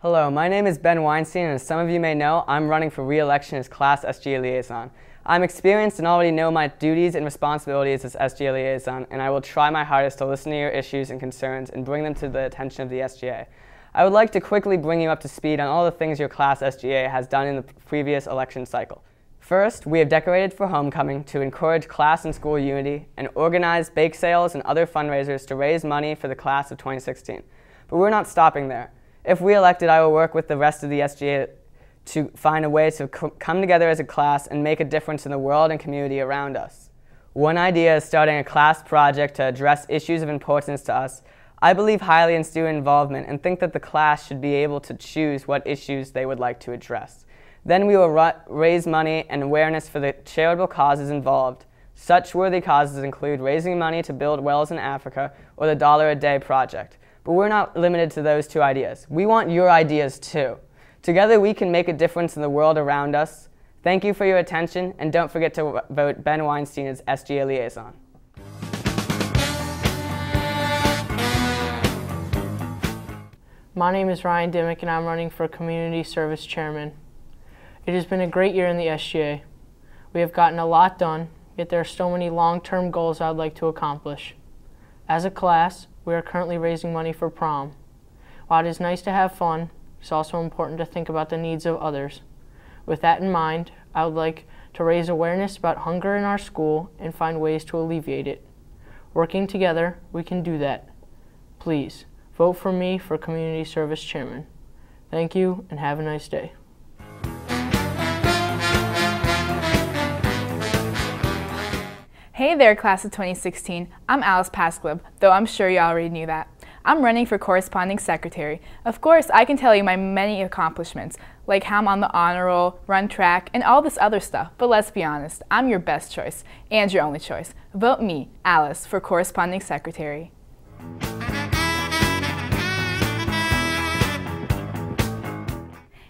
Hello, my name is Ben Weinstein, and as some of you may know, I'm running for re-election as Class SGA Liaison. I'm experienced and already know my duties and responsibilities as SGA Liaison, and I will try my hardest to listen to your issues and concerns and bring them to the attention of the SGA. I would like to quickly bring you up to speed on all the things your Class SGA has done in the previous election cycle. First, we have decorated for homecoming to encourage class and school unity and organized bake sales and other fundraisers to raise money for the class of 2016. But we're not stopping there. If re-elected, I will work with the rest of the SGA to find a way to come together as a class and make a difference in the world and community around us. One idea is starting a class project to address issues of importance to us. I believe highly in student involvement and think that the class should be able to choose what issues they would like to address. Then we will raise money and awareness for the charitable causes involved. Such worthy causes include raising money to build wells in Africa or the $1 a Day project. But we're not limited to those two ideas. We want your ideas too. Together we can make a difference in the world around us. Thank you for your attention, and don't forget to vote Ben Weinstein as SGA Liaison. My name is Ryan Dimmick, and I'm running for Community Service Chairman. It has been a great year in the SGA. We have gotten a lot done, yet there are so many long-term goals I would like to accomplish. As a class, we are currently raising money for prom. While it is nice to have fun, it's also important to think about the needs of others. With that in mind, I would like to raise awareness about hunger in our school and find ways to alleviate it. Working together, we can do that. Please, vote for me for Community Service Chairman. Thank you, and have a nice day. Hey there, class of 2016. I'm Alice Pasclub, though I'm sure you already knew that. I'm running for corresponding secretary. Of course, I can tell you my many accomplishments, like how I'm on the honor roll, run track, and all this other stuff, but let's be honest, I'm your best choice, and your only choice. Vote me, Alice, for corresponding secretary.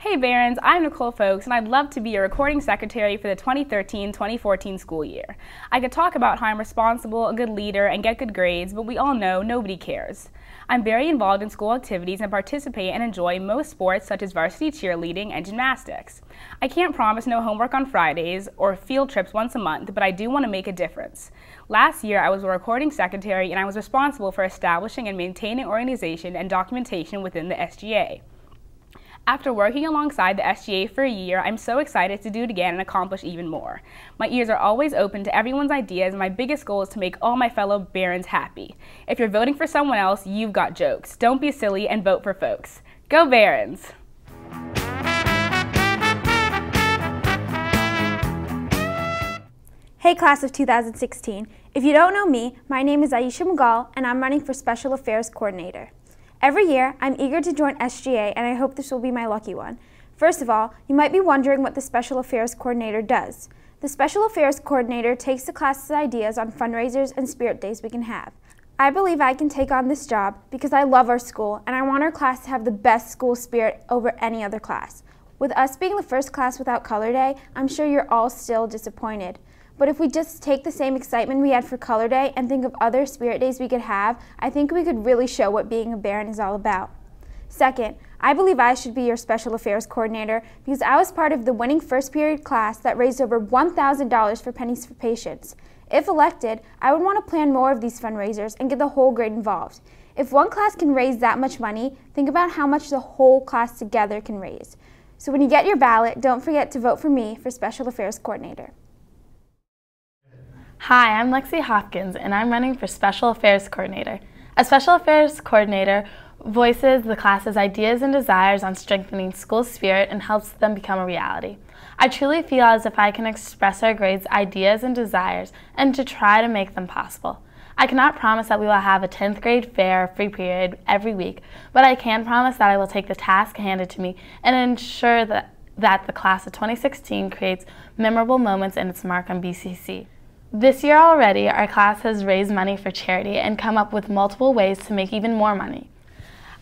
Hey Barons, I'm Nicole Folks, and I'd love to be your recording secretary for the 2013-2014 school year. I could talk about how I'm responsible, a good leader, and get good grades, but we all know nobody cares. I'm very involved in school activities and participate and enjoy most sports such as varsity cheerleading and gymnastics. I can't promise no homework on Fridays or field trips once a month, but I do want to make a difference. Last year, I was a recording secretary, and I was responsible for establishing and maintaining organization and documentation within the SGA. After working alongside the SGA for a year, I'm so excited to do it again and accomplish even more. My ears are always open to everyone's ideas, and my biggest goal is to make all my fellow Barons happy. If you're voting for someone else, you've got jokes. Don't be silly and vote for Folks. Go Barons! Hey class of 2016. If you don't know me, my name is Aisha Mughal, and I'm running for Special Affairs Coordinator. Every year, I'm eager to join SGA, and I hope this will be my lucky one. First of all, you might be wondering what the Special Affairs Coordinator does. The Special Affairs Coordinator takes the class's ideas on fundraisers and spirit days we can have. I believe I can take on this job because I love our school, and I want our class to have the best school spirit over any other class. With us being the first class without Color Day, I'm sure you're all still disappointed. But if we just take the same excitement we had for Color Day and think of other spirit days we could have, I think we could really show what being a Baron is all about. Second, I believe I should be your Special Affairs Coordinator because I was part of the winning first period class that raised over $1,000 for Pennies for Patients. If elected, I would want to plan more of these fundraisers and get the whole grade involved. If one class can raise that much money, think about how much the whole class together can raise. So when you get your ballot, don't forget to vote for me for Special Affairs Coordinator. Hi, I'm Lexi Hopkins, and I'm running for Special Affairs Coordinator. A Special Affairs Coordinator voices the class's ideas and desires on strengthening school spirit and helps them become a reality. I truly feel as if I can express our grade's ideas and desires and to try to make them possible. I cannot promise that we will have a 10th grade fair free period every week, but I can promise that I will take the task handed to me and ensure that the class of 2016 creates memorable moments in its mark on BCC. This year already, our class has raised money for charity and come up with multiple ways to make even more money.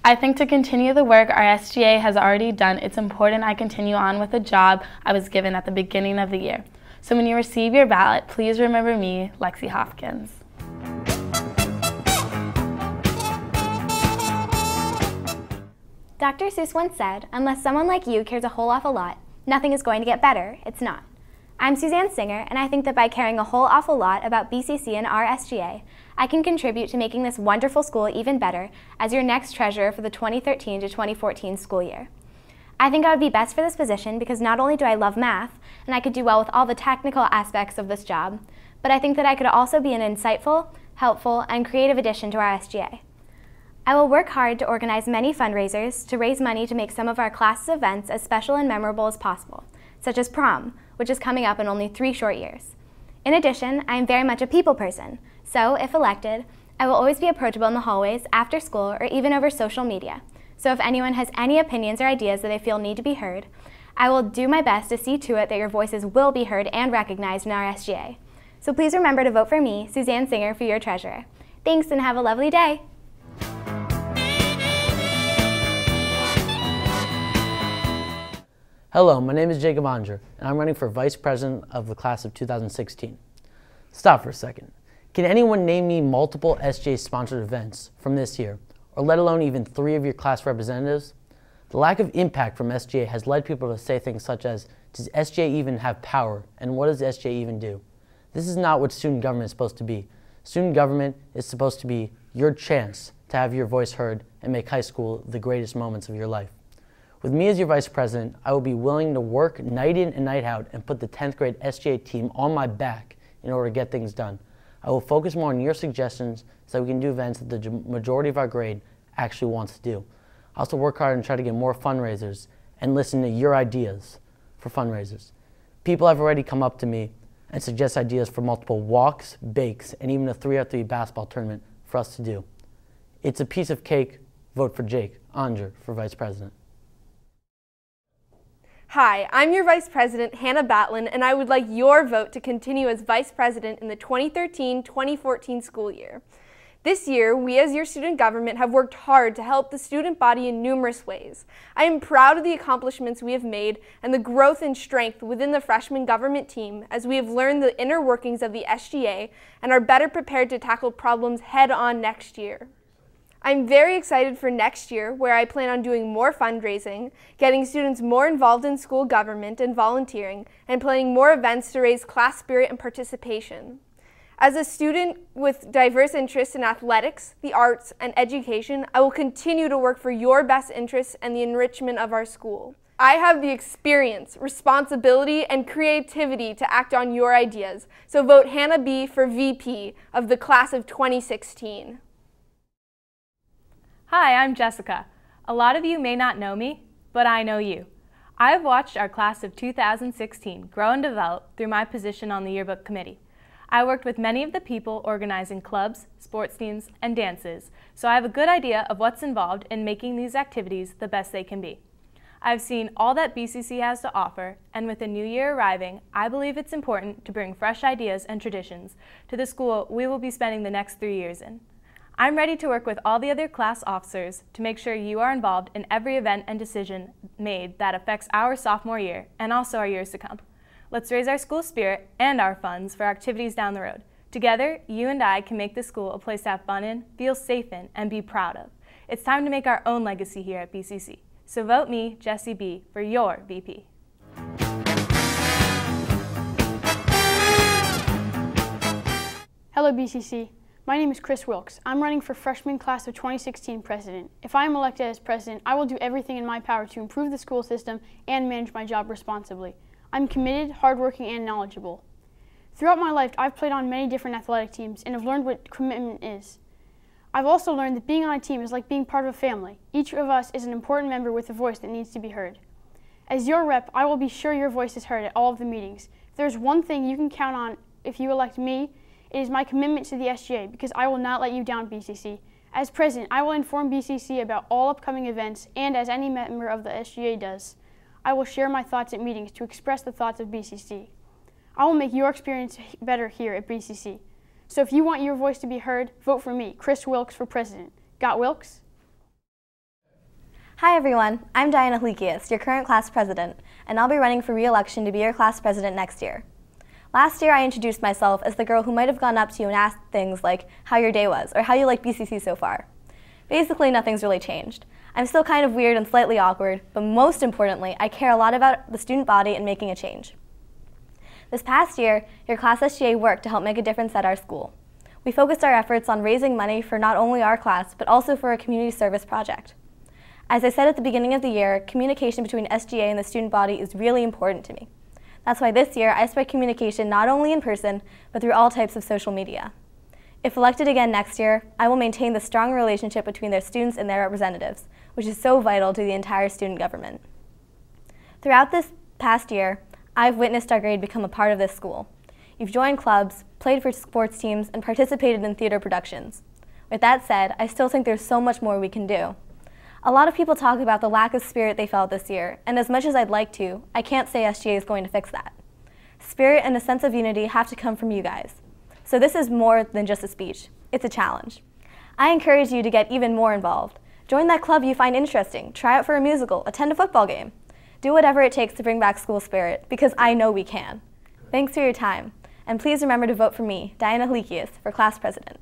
I think to continue the work our SGA has already done, it's important I continue on with the job I was given at the beginning of the year. So when you receive your ballot, please remember me, Lexi Hopkins. Dr. Seuss once said, unless someone like you cares a whole awful lot, nothing is going to get better. It's not. I'm Suzanne Singer, and I think that by caring a whole awful lot about BCC and our SGA, I can contribute to making this wonderful school even better as your next treasurer for the 2013 to 2014 school year. I think I would be best for this position because not only do I love math, and I could do well with all the technical aspects of this job, but I think that I could also be an insightful, helpful, and creative addition to our SGA. I will work hard to organize many fundraisers to raise money to make some of our class's events as special and memorable as possible, such as prom, which is coming up in only 3 short years. In addition, I am very much a people person, so if elected, I will always be approachable in the hallways, after school, or even over social media. So if anyone has any opinions or ideas that they feel need to be heard, I will do my best to see to it that your voices will be heard and recognized in our SGA. So please remember to vote for me, Suzanne Singer, for your treasurer. Thanks and have a lovely day. Hello, my name is Jacob Anger, and I'm running for Vice President of the class of 2016. Stop for a second. Can anyone name me multiple SGA-sponsored events from this year, or let alone even 3 of your class representatives? The lack of impact from SGA has led people to say things such as, does SGA even have power, and what does SGA even do? This is not what student government is supposed to be. Student government is supposed to be your chance to have your voice heard and make high school the greatest moments of your life. With me as your vice president, I will be willing to work night in and night out and put the 10th grade SGA team on my back in order to get things done. I will focus more on your suggestions so that we can do events that the majority of our grade actually wants to do. I also work hard and try to get more fundraisers and listen to your ideas for fundraisers. People have already come up to me and suggest ideas for multiple walks, bakes, and even a 3-on-3 basketball tournament for us to do. It's a piece of cake. Vote for Jake Anger for vice president. Hi, I'm your Vice President, Hannah Batlin, and I would like your vote to continue as Vice President in the 2013-2014 school year. This year, we as your student government have worked hard to help the student body in numerous ways. I am proud of the accomplishments we have made and the growth and strength within the freshman government team as we have learned the inner workings of the SGA and are better prepared to tackle problems head-on next year. I'm very excited for next year, where I plan on doing more fundraising, getting students more involved in school government and volunteering, and planning more events to raise class spirit and participation. As a student with diverse interests in athletics, the arts, and education, I will continue to work for your best interests and the enrichment of our school. I have the experience, responsibility, and creativity to act on your ideas, so vote Hannah B. for VP of the class of 2016. Hi, I'm Jessica. A lot of you may not know me, but I know you. I've watched our class of 2016 grow and develop through my position on the yearbook committee. I worked with many of the people organizing clubs, sports teams, and dances, so I have a good idea of what's involved in making these activities the best they can be. I've seen all that BCC has to offer, and with the new year arriving, I believe it's important to bring fresh ideas and traditions to the school we will be spending the next 3 years in. I'm ready to work with all the other class officers to make sure you are involved in every event and decision made that affects our sophomore year and also our years to come. Let's raise our school spirit and our funds for activities down the road. Together, you and I can make this school a place to have fun in, feel safe in, and be proud of. It's time to make our own legacy here at BCC. So vote me, Jessie B., for your VP. Hello, BCC. My name is Chris Wilkes. I'm running for freshman class of 2016 president. If I am elected as president, I will do everything in my power to improve the school system and manage my job responsibly. I'm committed, hardworking, and knowledgeable. Throughout my life, I've played on many different athletic teams and have learned what commitment is. I've also learned that being on a team is like being part of a family. Each of us is an important member with a voice that needs to be heard. As your rep, I will be sure your voice is heard at all of the meetings. If there's one thing you can count on if you elect me, it is my commitment to the SGA, because I will not let you down, BCC. As president, I will inform BCC about all upcoming events, and as any member of the SGA does, I will share my thoughts at meetings to express the thoughts of BCC. I will make your experience better here at BCC. So if you want your voice to be heard, vote for me, Chris Wilkes, for president. Got Wilkes? Hi everyone, I'm Diana Hlekius, your current class president, and I'll be running for re-election to be your class president next year. Last year I introduced myself as the girl who might have gone up to you and asked things like how your day was or how you like BCC so far. Basically nothing's really changed. I'm still kind of weird and slightly awkward, but most importantly, I care a lot about the student body and making a change. This past year, your class SGA worked to help make a difference at our school. We focused our efforts on raising money for not only our class, but also for a community service project. As I said at the beginning of the year, communication between SGA and the student body is really important to me. That's why this year, I spread communication not only in person, but through all types of social media. If elected again next year, I will maintain the strong relationship between their students and their representatives, which is so vital to the entire student government. Throughout this past year, I've witnessed our grade become a part of this school. You've joined clubs, played for sports teams, and participated in theater productions. With that said, I still think there's so much more we can do. A lot of people talk about the lack of spirit they felt this year, and as much as I'd like to, I can't say SGA is going to fix that. Spirit and a sense of unity have to come from you guys. So this is more than just a speech, it's a challenge. I encourage you to get even more involved. Join that club you find interesting, try out for a musical, attend a football game. Do whatever it takes to bring back school spirit, because I know we can. Thanks for your time, and please remember to vote for me, Diana LIAISON, for class president.